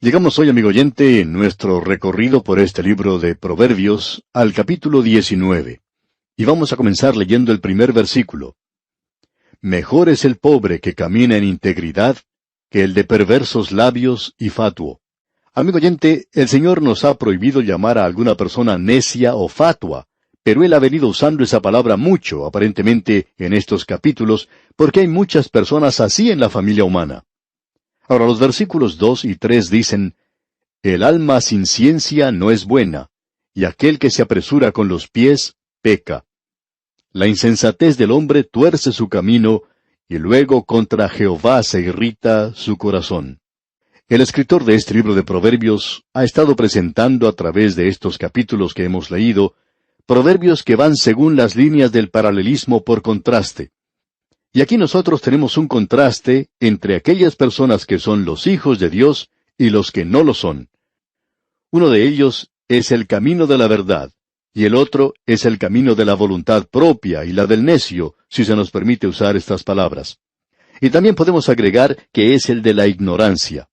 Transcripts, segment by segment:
Llegamos hoy, amigo oyente, en nuestro recorrido por este libro de Proverbios, al capítulo 19. Y vamos a comenzar leyendo el primer versículo. Mejor es el pobre que camina en integridad que el de perversos labios y fatuo. Amigo oyente, el Señor nos ha prohibido llamar a alguna persona necia o fatua, pero Él ha venido usando esa palabra mucho, aparentemente, en estos capítulos, porque hay muchas personas así en la familia humana. Ahora, los versículos 2 y 3 dicen, El alma sin ciencia no es buena, y aquel que se apresura con los pies, peca. La insensatez del hombre tuerce su camino, y luego contra Jehová se irrita su corazón. El escritor de este libro de Proverbios ha estado presentando a través de estos capítulos que hemos leído, proverbios que van según las líneas del paralelismo por contraste. Y aquí nosotros tenemos un contraste entre aquellas personas que son los hijos de Dios y los que no lo son. Uno de ellos es el camino de la verdad, y el otro es el camino de la voluntad propia y la del necio, si se nos permite usar estas palabras. Y también podemos agregar que es el de la ignorancia.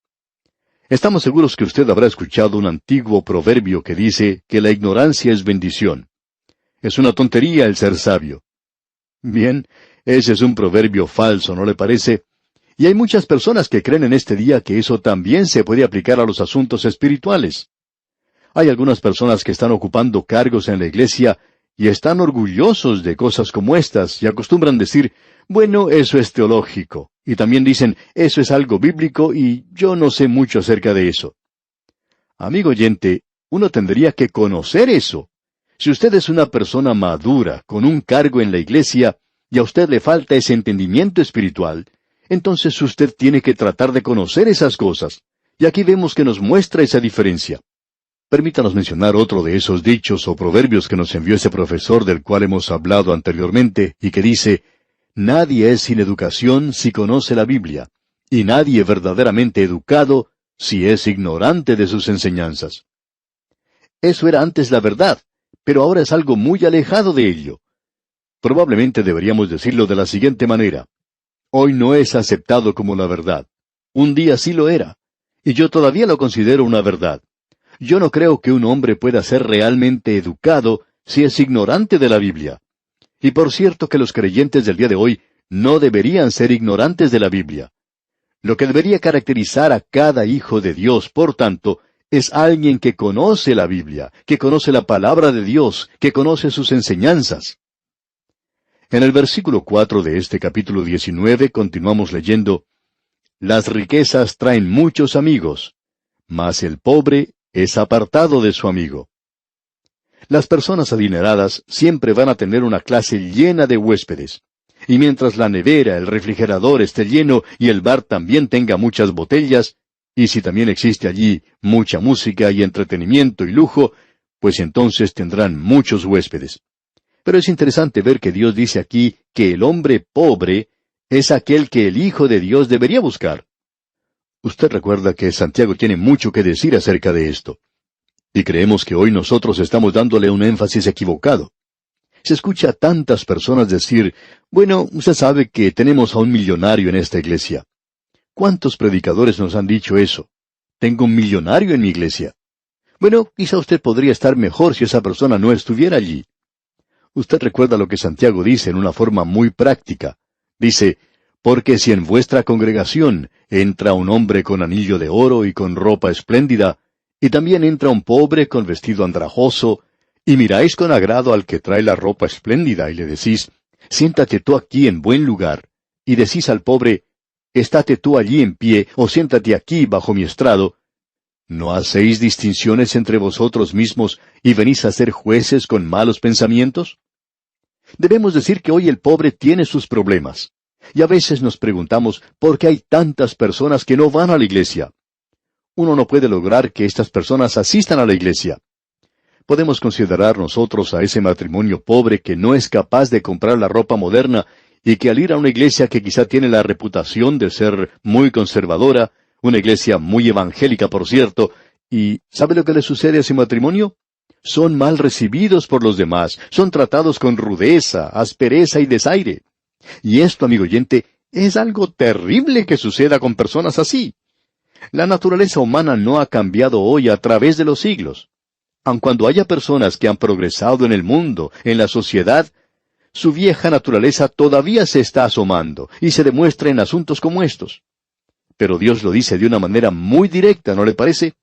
Estamos seguros que usted habrá escuchado un antiguo proverbio que dice que la ignorancia es bendición. Es una tontería el ser sabio. Bien, ese es un proverbio falso, ¿no le parece? Y hay muchas personas que creen en este día que eso también se puede aplicar a los asuntos espirituales. Hay algunas personas que están ocupando cargos en la iglesia y están orgullosos de cosas como estas y acostumbran decir, bueno, eso es teológico. Y también dicen, eso es algo bíblico y yo no sé mucho acerca de eso. Amigo oyente, uno tendría que conocer eso. Si usted es una persona madura, con un cargo en la iglesia, y a usted le falta ese entendimiento espiritual, entonces usted tiene que tratar de conocer esas cosas. Y aquí vemos que nos muestra esa diferencia. Permítanos mencionar otro de esos dichos o proverbios que nos envió ese profesor del cual hemos hablado anteriormente, y que dice, Nadie es sin educación si conoce la Biblia, y nadie verdaderamente educado si es ignorante de sus enseñanzas. Eso era antes la verdad, pero ahora es algo muy alejado de ello. Probablemente deberíamos decirlo de la siguiente manera. Hoy no es aceptado como la verdad. Un día sí lo era, y yo todavía lo considero una verdad. Yo no creo que un hombre pueda ser realmente educado si es ignorante de la Biblia. Y por cierto que los creyentes del día de hoy no deberían ser ignorantes de la Biblia. Lo que debería caracterizar a cada hijo de Dios, por tanto, es alguien que conoce la Biblia, que conoce la palabra de Dios, que conoce sus enseñanzas. En el versículo 4 de este capítulo 19 continuamos leyendo, Las riquezas traen muchos amigos, mas el pobre es apartado de su amigo. Las personas adineradas siempre van a tener una clase llena de huéspedes. Y mientras la nevera, el refrigerador esté lleno y el bar también tenga muchas botellas, y si también existe allí mucha música y entretenimiento y lujo, pues entonces tendrán muchos huéspedes. Pero es interesante ver que Dios dice aquí que el hombre pobre es aquel que el Hijo de Dios debería buscar. Usted recuerda que Santiago tiene mucho que decir acerca de esto. Y creemos que hoy nosotros estamos dándole un énfasis equivocado. Se escucha a tantas personas decir, bueno, usted sabe que tenemos a un millonario en esta iglesia. ¿Cuántos predicadores nos han dicho eso? Tengo un millonario en mi iglesia. Bueno, quizá usted podría estar mejor si esa persona no estuviera allí. Usted recuerda lo que Santiago dice en una forma muy práctica. Dice, porque si en vuestra congregación entra un hombre con anillo de oro y con ropa espléndida, y también entra un pobre con vestido andrajoso, y miráis con agrado al que trae la ropa espléndida, y le decís, siéntate tú aquí en buen lugar, y decís al pobre, estate tú allí en pie, o siéntate aquí bajo mi estrado, ¿no hacéis distinciones entre vosotros mismos y venís a ser jueces con malos pensamientos? Debemos decir que hoy el pobre tiene sus problemas. Y a veces nos preguntamos por qué hay tantas personas que no van a la iglesia. Uno no puede lograr que estas personas asistan a la iglesia. Podemos considerar nosotros a ese matrimonio pobre que no es capaz de comprar la ropa moderna y que al ir a una iglesia que quizá tiene la reputación de ser muy conservadora, una iglesia muy evangélica, por cierto, y ¿sabe lo que le sucede a ese matrimonio? Son mal recibidos por los demás, son tratados con rudeza, aspereza y desaire. Y esto, amigo oyente, es algo terrible que suceda con personas así. La naturaleza humana no ha cambiado hoy a través de los siglos. Aun cuando haya personas que han progresado en el mundo, en la sociedad, su vieja naturaleza todavía se está asomando y se demuestra en asuntos como estos. Pero Dios lo dice de una manera muy directa, ¿no le parece?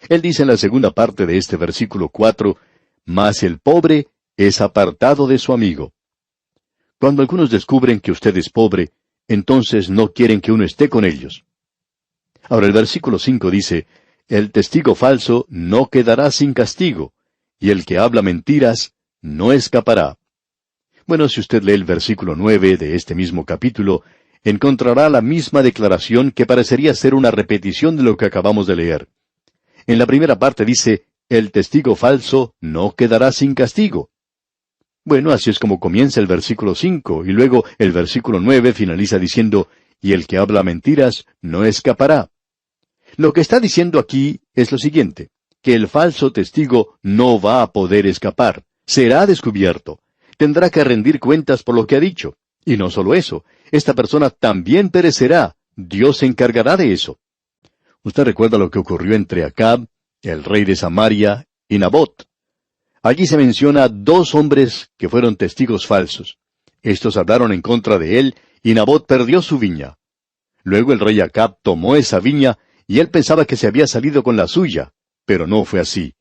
Él dice en la segunda parte de este versículo 4, «Mas el pobre es apartado de su amigo». Cuando algunos descubren que usted es pobre, entonces no quieren que uno esté con ellos. Ahora el versículo 5 dice, «El testigo falso no quedará sin castigo, y el que habla mentiras no escapará». Bueno, si usted lee el versículo 9 de este mismo capítulo, encontrará la misma declaración que parecería ser una repetición de lo que acabamos de leer. En la primera parte dice, «El testigo falso no quedará sin castigo». Bueno, así es como comienza el versículo 5, y luego el versículo 9 finaliza diciendo, «Y el que habla mentiras no escapará». Lo que está diciendo aquí es lo siguiente, que el falso testigo no va a poder escapar, será descubierto, tendrá que rendir cuentas por lo que ha dicho. Y no solo eso, esta persona también perecerá, Dios se encargará de eso. Usted recuerda lo que ocurrió entre Acab, el rey de Samaria, y Nabot. Allí se menciona 2 hombres que fueron testigos falsos. Estos hablaron en contra de él, y Nabot perdió su viña. Luego el rey Acab tomó esa viña, y él pensaba que se había salido con la suya, pero no fue así.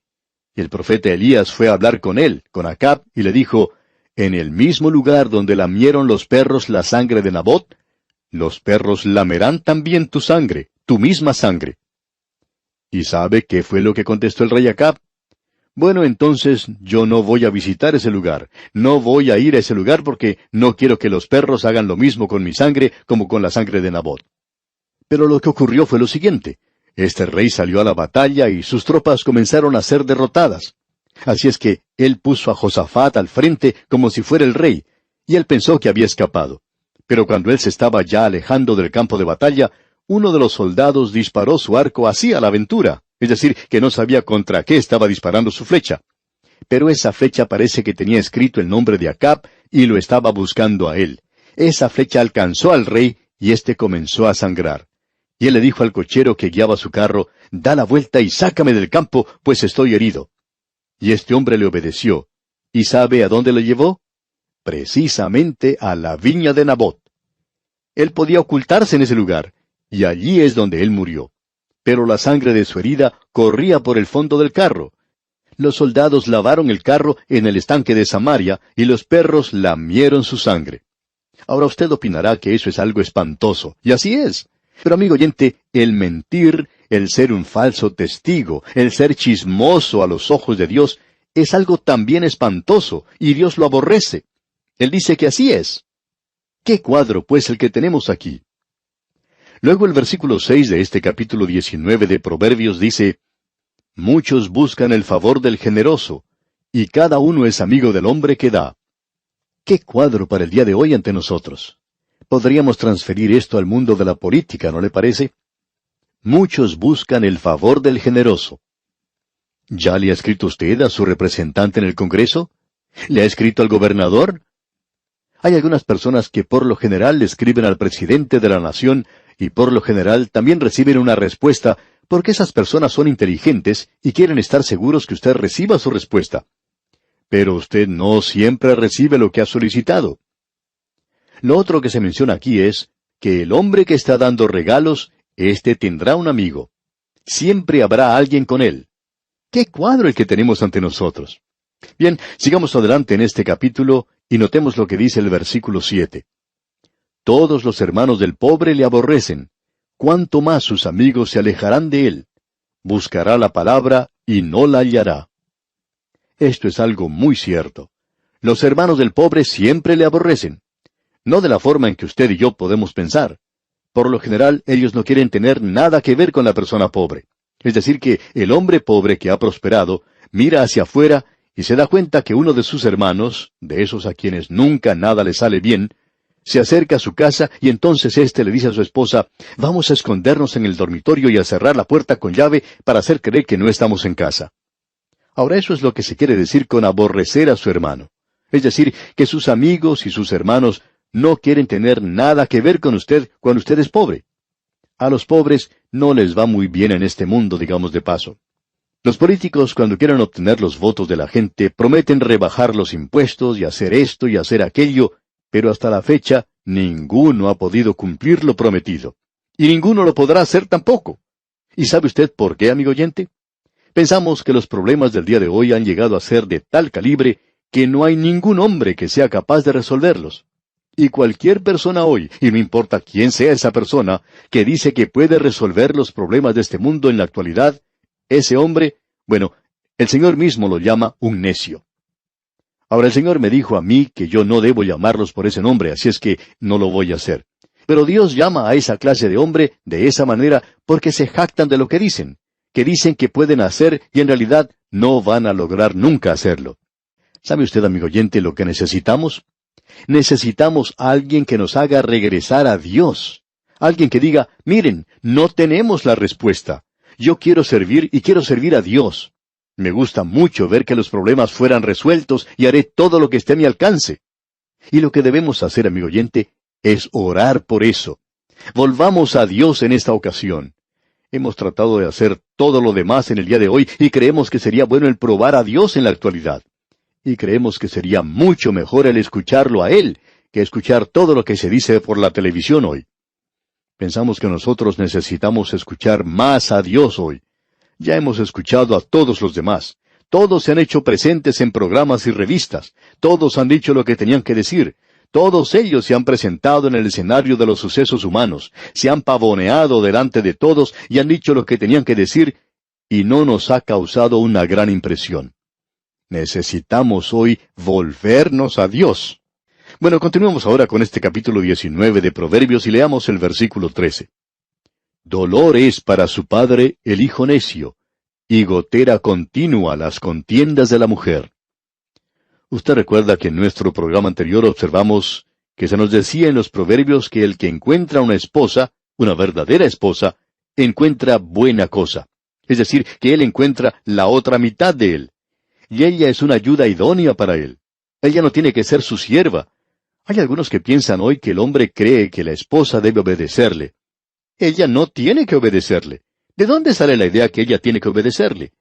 Y el profeta Elías fue a hablar con él, con Acab, y le dijo, «En el mismo lugar donde lamieron los perros la sangre de Nabot, los perros lamerán también tu sangre, tu misma sangre». ¿Y sabe qué fue lo que contestó el rey Acab? «Bueno, entonces yo no voy a visitar ese lugar, no voy a ir a ese lugar porque no quiero que los perros hagan lo mismo con mi sangre como con la sangre de Nabot». Pero lo que ocurrió fue lo siguiente. Este rey salió a la batalla y sus tropas comenzaron a ser derrotadas. Así es que él puso a Josafat al frente como si fuera el rey, y él pensó que había escapado. Pero cuando él se estaba ya alejando del campo de batalla, uno de los soldados disparó su arco así a la aventura, es decir, que no sabía contra qué estaba disparando su flecha. Pero esa flecha parece que tenía escrito el nombre de Acab y lo estaba buscando a él. Esa flecha alcanzó al rey y éste comenzó a sangrar. Y él le dijo al cochero que guiaba su carro, «Da la vuelta y sácame del campo, pues estoy herido». Y este hombre le obedeció. ¿Y sabe a dónde lo llevó? Precisamente a la viña de Nabot. Él podía ocultarse en ese lugar, y allí es donde él murió. Pero la sangre de su herida corría por el fondo del carro. Los soldados lavaron el carro en el estanque de Samaria, y los perros lamieron su sangre. Ahora usted opinará que eso es algo espantoso, y así es. Pero amigo oyente, el mentir, el ser un falso testigo, el ser chismoso a los ojos de Dios, es algo también espantoso, y Dios lo aborrece. Él dice que así es. ¿Qué cuadro, pues, el que tenemos aquí? Luego el versículo 6 de este capítulo 19 de Proverbios dice, «Muchos buscan el favor del generoso, y cada uno es amigo del hombre que da». ¿Qué cuadro para el día de hoy ante nosotros? Podríamos transferir esto al mundo de la política, ¿no le parece? Muchos buscan el favor del generoso. ¿Ya le ha escrito usted a su representante en el Congreso? ¿Le ha escrito al gobernador? Hay algunas personas que por lo general le escriben al presidente de la nación y por lo general también reciben una respuesta porque esas personas son inteligentes y quieren estar seguros que usted reciba su respuesta. Pero usted no siempre recibe lo que ha solicitado. Lo otro que se menciona aquí es que el hombre que está dando regalos, éste tendrá un amigo. Siempre habrá alguien con él. ¡Qué cuadro el que tenemos ante nosotros! Bien, sigamos adelante en este capítulo y notemos lo que dice el versículo 7. Todos los hermanos del pobre le aborrecen. Cuánto más sus amigos se alejarán de él. Buscará la palabra y no la hallará. Esto es algo muy cierto. Los hermanos del pobre siempre le aborrecen. No de la forma en que usted y yo podemos pensar. Por lo general, ellos no quieren tener nada que ver con la persona pobre. Es decir, que el hombre pobre que ha prosperado mira hacia afuera y se da cuenta que uno de sus hermanos, de esos a quienes nunca nada le sale bien, se acerca a su casa y entonces éste le dice a su esposa, «Vamos a escondernos en el dormitorio y a cerrar la puerta con llave para hacer creer que no estamos en casa». Ahora eso es lo que se quiere decir con aborrecer a su hermano. Es decir, que sus amigos y sus hermanos no quieren tener nada que ver con usted cuando usted es pobre. A los pobres no les va muy bien en este mundo, digamos de paso. Los políticos, cuando quieren obtener los votos de la gente, prometen rebajar los impuestos y hacer esto y hacer aquello, pero hasta la fecha ninguno ha podido cumplir lo prometido. Y ninguno lo podrá hacer tampoco. ¿Y sabe usted por qué, amigo oyente? Pensamos que los problemas del día de hoy han llegado a ser de tal calibre que no hay ningún hombre que sea capaz de resolverlos. Y cualquier persona hoy, y no importa quién sea esa persona, que dice que puede resolver los problemas de este mundo en la actualidad, ese hombre, bueno, el Señor mismo lo llama un necio. Ahora el Señor me dijo a mí que yo no debo llamarlos por ese nombre, así es que no lo voy a hacer. Pero Dios llama a esa clase de hombre de esa manera porque se jactan de lo que dicen que pueden hacer y en realidad no van a lograr nunca hacerlo. ¿Sabe usted, amigo oyente, lo que necesitamos? Necesitamos a alguien que nos haga regresar a Dios. Alguien que diga, miren, no tenemos la respuesta. Yo quiero servir y quiero servir a Dios. Me gusta mucho ver que los problemas fueran resueltos y haré todo lo que esté a mi alcance. Y lo que debemos hacer, amigo oyente, es orar por eso. Volvamos a Dios en esta ocasión. Hemos tratado de hacer todo lo demás en el día de hoy y creemos que sería bueno el probar a Dios en la actualidad. Y creemos que sería mucho mejor el escucharlo a Él que escuchar todo lo que se dice por la televisión hoy. Pensamos que nosotros necesitamos escuchar más a Dios hoy. Ya hemos escuchado a todos los demás. Todos se han hecho presentes en programas y revistas. Todos han dicho lo que tenían que decir. Todos ellos se han presentado en el escenario de los sucesos humanos, se han pavoneado delante de todos y han dicho lo que tenían que decir, y no nos ha causado una gran impresión. Necesitamos hoy volvernos a Dios. Bueno, continuemos ahora con este capítulo 19 de Proverbios y leamos el versículo 13. Dolor es para su padre el hijo necio, y gotera continua las contiendas de la mujer. Usted recuerda que en nuestro programa anterior observamos que se nos decía en los Proverbios que el que encuentra una esposa, una verdadera esposa, encuentra buena cosa. Es decir, que él encuentra la otra mitad de él. Y ella es una ayuda idónea para él. Ella no tiene que ser su sierva. Hay algunos que piensan hoy que el hombre cree que la esposa debe obedecerle. Ella no tiene que obedecerle. ¿De dónde sale la idea que ella tiene que obedecerle?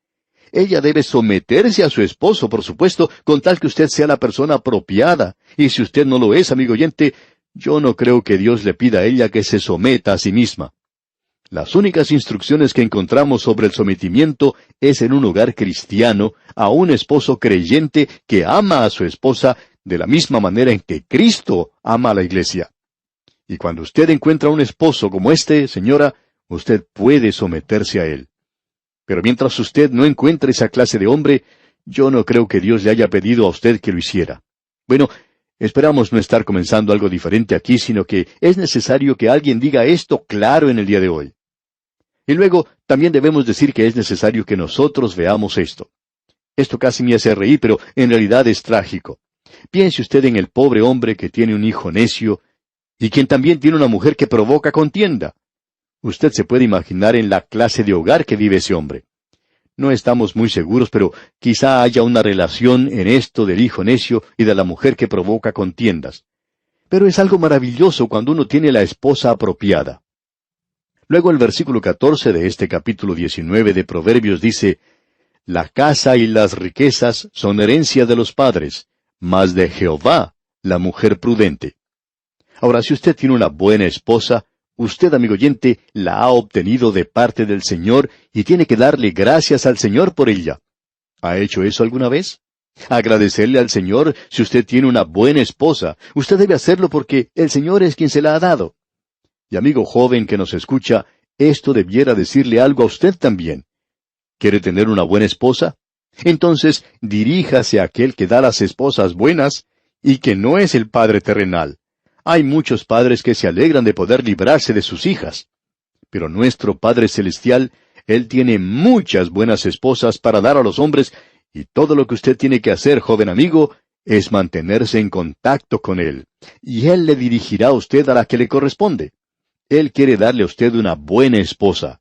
Ella debe someterse a su esposo, por supuesto, con tal que usted sea la persona apropiada. Y si usted no lo es, amigo oyente, yo no creo que Dios le pida a ella que se someta a sí misma. Las únicas instrucciones que encontramos sobre el sometimiento es en un hogar cristiano, a un esposo creyente que ama a su esposa de la misma manera en que Cristo ama a la iglesia. Y cuando usted encuentra un esposo como este, señora, usted puede someterse a él. Pero mientras usted no encuentre esa clase de hombre, yo no creo que Dios le haya pedido a usted que lo hiciera. Bueno, esperamos no estar comenzando algo diferente aquí, sino que es necesario que alguien diga esto claro en el día de hoy. Y luego, también debemos decir que es necesario que nosotros veamos esto. Esto casi me hace reír, pero en realidad es trágico. Piense usted en el pobre hombre que tiene un hijo necio, y quien también tiene una mujer que provoca contienda. Usted se puede imaginar en la clase de hogar que vive ese hombre. No estamos muy seguros, pero quizá haya una relación en esto del hijo necio y de la mujer que provoca contiendas. Pero es algo maravilloso cuando uno tiene la esposa apropiada. Luego el versículo 14 de este capítulo 19 de Proverbios dice, La casa y las riquezas son herencia de los padres, mas de Jehová la mujer prudente. Ahora, si usted tiene una buena esposa, usted, amigo oyente, la ha obtenido de parte del Señor y tiene que darle gracias al Señor por ella. ¿Ha hecho eso alguna vez? Agradecerle al Señor si usted tiene una buena esposa. Usted debe hacerlo porque el Señor es quien se la ha dado. Y amigo joven que nos escucha, esto debiera decirle algo a usted también. ¿Quiere tener una buena esposa? Entonces, diríjase a aquel que da las esposas buenas y que no es el Padre terrenal. Hay muchos padres que se alegran de poder librarse de sus hijas. Pero nuestro Padre Celestial, Él tiene muchas buenas esposas para dar a los hombres, y todo lo que usted tiene que hacer, joven amigo, es mantenerse en contacto con Él. Y Él le dirigirá a usted a la que le corresponde. Él quiere darle a usted una buena esposa.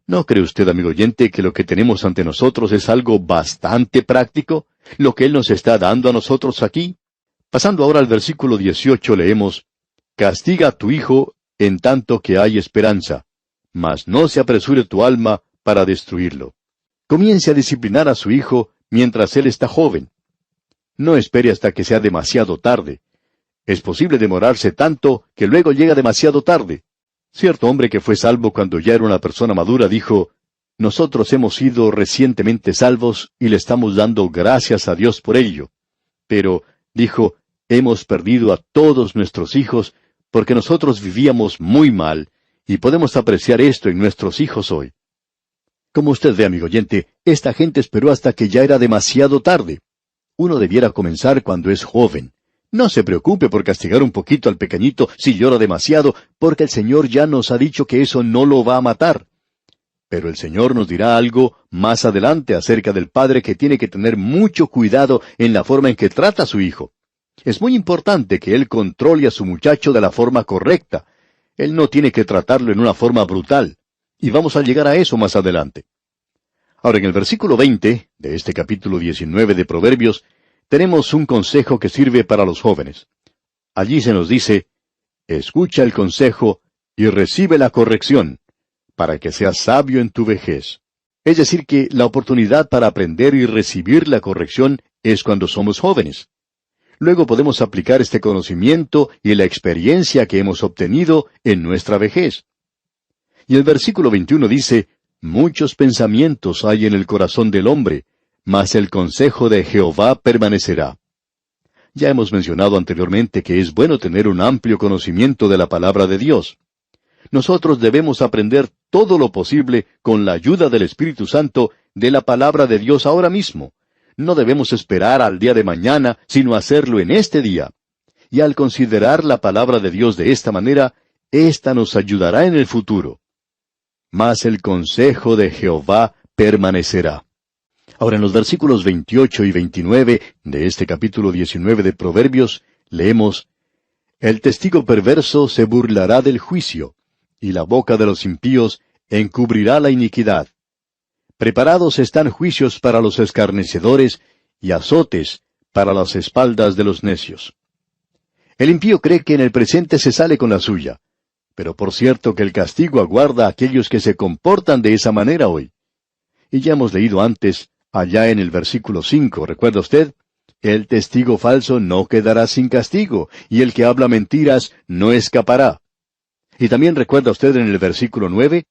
¿No cree usted, amigo oyente, que lo que tenemos ante nosotros es algo bastante práctico? ¿Lo que Él nos está dando a nosotros aquí? Pasando ahora al versículo 18 leemos, Castiga a tu hijo en tanto que hay esperanza, mas no se apresure tu alma para destruirlo. Comience a disciplinar a su hijo mientras él está joven. No espere hasta que sea demasiado tarde. Es posible demorarse tanto que luego llega demasiado tarde. Cierto hombre que fue salvo cuando ya era una persona madura dijo, «Nosotros hemos sido recientemente salvos y le estamos dando gracias a Dios por ello». Pero, dijo, «hemos perdido a todos nuestros hijos porque nosotros vivíamos muy mal y podemos apreciar esto en nuestros hijos hoy». Como usted ve, amigo oyente, esta gente esperó hasta que ya era demasiado tarde. Uno debiera comenzar cuando es joven. No se preocupe por castigar un poquito al pequeñito si llora demasiado, porque el Señor ya nos ha dicho que eso no lo va a matar. Pero el Señor nos dirá algo más adelante acerca del padre que tiene que tener mucho cuidado en la forma en que trata a su hijo. Es muy importante que él controle a su muchacho de la forma correcta. Él no tiene que tratarlo en una forma brutal. Y vamos a llegar a eso más adelante. Ahora, en el versículo 20 de este capítulo 19 de Proverbios, tenemos un consejo que sirve para los jóvenes. Allí se nos dice, «Escucha el consejo y recibe la corrección, para que seas sabio en tu vejez». Es decir, que la oportunidad para aprender y recibir la corrección es cuando somos jóvenes. Luego podemos aplicar este conocimiento y la experiencia que hemos obtenido en nuestra vejez. Y el versículo 21 dice, «Muchos pensamientos hay en el corazón del hombre, mas el consejo de Jehová permanecerá». Ya hemos mencionado anteriormente que es bueno tener un amplio conocimiento de la palabra de Dios. Nosotros debemos aprender todo lo posible con la ayuda del Espíritu Santo de la palabra de Dios ahora mismo. No debemos esperar al día de mañana, sino hacerlo en este día. Y al considerar la palabra de Dios de esta manera, ésta nos ayudará en el futuro. Mas el consejo de Jehová permanecerá. Ahora en los versículos 28 y 29 de este capítulo 19 de Proverbios, leemos, «El testigo perverso se burlará del juicio, y la boca de los impíos encubrirá la iniquidad. Preparados están juicios para los escarnecedores, y azotes para las espaldas de los necios». El impío cree que en el presente se sale con la suya, pero por cierto que el castigo aguarda a aquellos que se comportan de esa manera hoy. Y ya hemos leído antes, allá en el versículo 5, ¿recuerda usted? El testigo falso no quedará sin castigo, y el que habla mentiras no escapará. Y también recuerda usted en el versículo 9,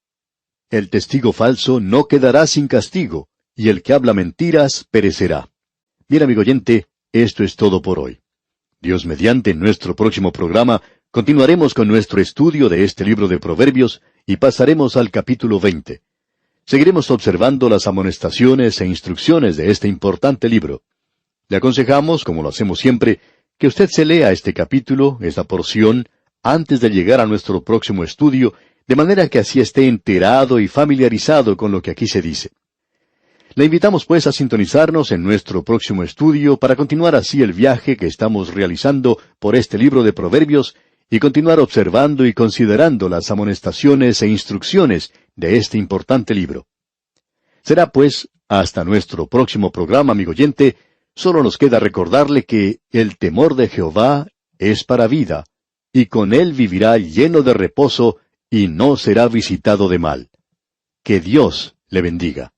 el testigo falso no quedará sin castigo, y el que habla mentiras perecerá. Bien, amigo oyente, esto es todo por hoy. Dios mediante, en nuestro próximo programa, continuaremos con nuestro estudio de este libro de Proverbios y pasaremos al capítulo 20. Seguiremos observando las amonestaciones e instrucciones de este importante libro. Le aconsejamos, como lo hacemos siempre, que usted se lea este capítulo, esta porción, antes de llegar a nuestro próximo estudio, de manera que así esté enterado y familiarizado con lo que aquí se dice. Le invitamos pues a sintonizarnos en nuestro próximo estudio para continuar así el viaje que estamos realizando por este libro de Proverbios y continuar observando y considerando las amonestaciones e instrucciones de este importante libro. Será pues hasta nuestro próximo programa, amigo oyente. Solo nos queda recordarle que el temor de Jehová es para vida, y con él vivirá lleno de reposo y no será visitado de mal. Que Dios le bendiga.